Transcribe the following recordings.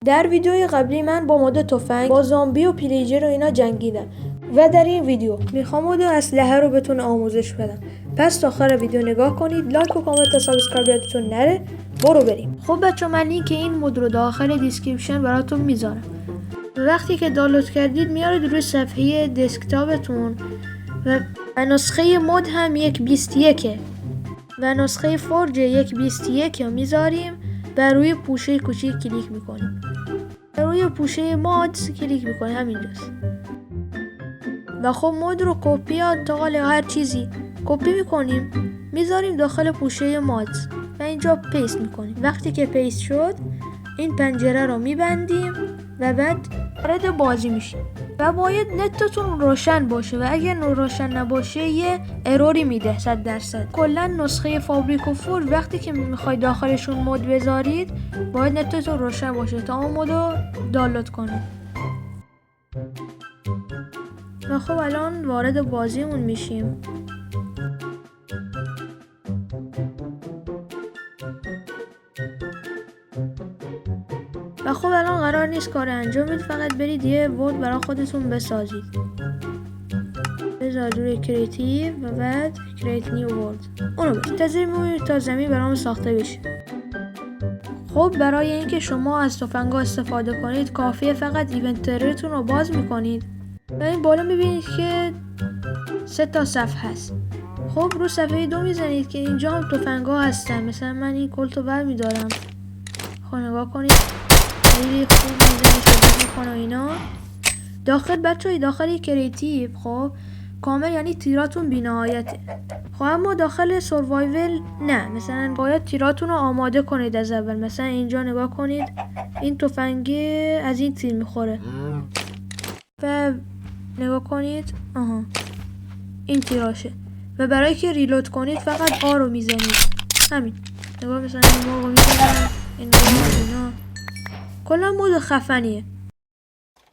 در ویدیوی قبلی من با مود تفنگ با زامبی و پیلیجر و اینا جنگیدم و در این ویدیو میخوام مود اسلحه رو بهتون آموزش بدم. پس تا آخر ویدیو نگاه کنید، لایک و کامنت و سابسکرایب یادتون نره. برو بریم. خب بچه، من لینک این مود رو داخل دیسکریپشن براتون میذارم. وقتی که دانلود کردید میارید روی صفحه دسکتاپتون و نسخه مود هم 1.21 و نسخه فرج 1.21 رو میذاریم و روی پوشه کوچیک کلیک میکنیم. روی پوشه مود کلیک میکنیم، همینجاست. و خب مود رو کپی یا انتقال یا هر چیزی کپی میکنیم، میذاریم داخل پوشه مود و اینجا پیست میکنیم. وقتی که پیست شد این پنجره رو میبندیم و بعد وارد بازی میشیم و باید نتتون روشن باشه و اگر روشن نباشه یه اروری میده 100%. کلا نسخه فابریک و فور وقتی که میخواید داخلشون مود بذارید باید نتتون روشن باشه تا اون مود رو دانلود کنید. و خب الان وارد بازیمون میشیم. و خب الان قرار نیست کار انجام بدید، فقط برید یه ورد برای خودتون بسازید. بذارید روی کریتیو و بعد کریت نیو ورد، اونو منتظر میمونید تا زمین برام ساخته بشه. خب برای اینکه شما از تفنگ‌ها استفاده کنید کافیه فقط اینونتریتون رو باز میکنید و این بالا میبینید که 3 تا صفحه هست. خب رو صفحه 2 میزنید که اینجا هم تفنگ‌ها هستن. مثلا من این کلتو برمیدارم. خب نگاه کنید، خیلی خوب میزنید شده میکنه اینا. داخل بچه های داخل کریتیو خب کامل یعنی تیراتون بی‌نهایته. خب اما داخل سروایول نه، مثلا باید تیراتون رو آماده کنید از اول. مثلا اینجا نگاه کنید، این تفنگه از این تیر میخوره و نگاه کنید آها این تیراشه و برای که ریلود کنید فقط آ رو میزنید. همین نگاه، مثلا این موقع میزنم اینا کلا مود خفنیه.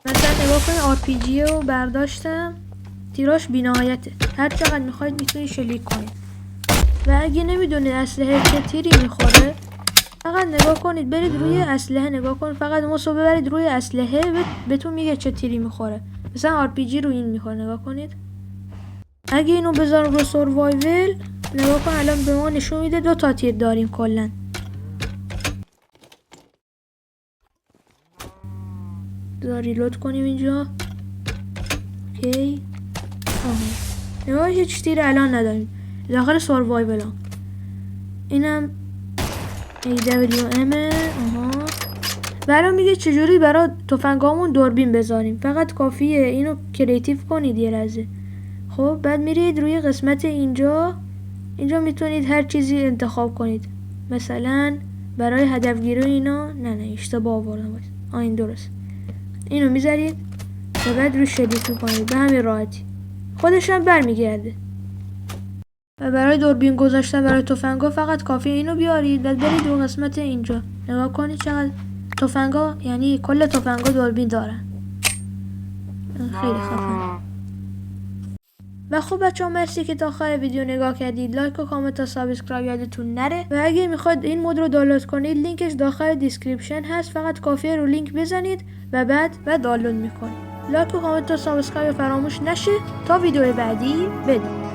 مثلا نگاه کنید آرپیجی رو برداشتم، تیراش بی‌نهایته، هر چقدر میخواید میتونید شلیک کنید. و اگه نمیدونید اسلحه چه تیری میخوره فقط نگاه کنید، برید روی اسلحه نگاه کنید، فقط موسو ببرید روی اسلحه بهتون میگه چه تیری میخوره. مثلا آرپیجی رو این میخوره، نگاه کنید. اگه اینو بذارم رو سروایول نگاه کن، الان به ما نشون میده 2 تا تیر داریم کلا. ریلود کنیم اینجا. اوکی نگاه، هیچ تیر الان نداریم داخل سروایول ها. اینم AWM. برای میگه چجوری برای تفنگامون دوربین بذاریم. فقط کافیه اینو کریتیو کنید یه لحظه. خب بعد میرید روی قسمت اینجا میتونید هر چیزی انتخاب کنید. مثلا برای هدفگیری اینا نه اشتباه آوردم. این درست. اینو میذارید و بعد روی شلیک میکنید، به همین راحتی خودش هم برمیگرده. و برای دوربین گذاشتن برای تفنگا فقط کافیه اینو بیارید و برید رو قسمت اینجا نگاه کنید چقدر تفنگا، یعنی کل تفنگا دوربین دارن. خیلی خفن. و خب بچه‌ها مرسی که تا آخر ویدیو نگاه کردید. لایک و کامنت و سابسکرایب یادتون نره. و اگه میخواد این مود رو دانلود کنید لینکش داخل دیسکریپشن هست، فقط کافیه رو لینک بزنید و بعد دانلود میکنید. لایک و کامنت و سابسکرایب فراموش نشه. تا ویدیو بعدی بدرود.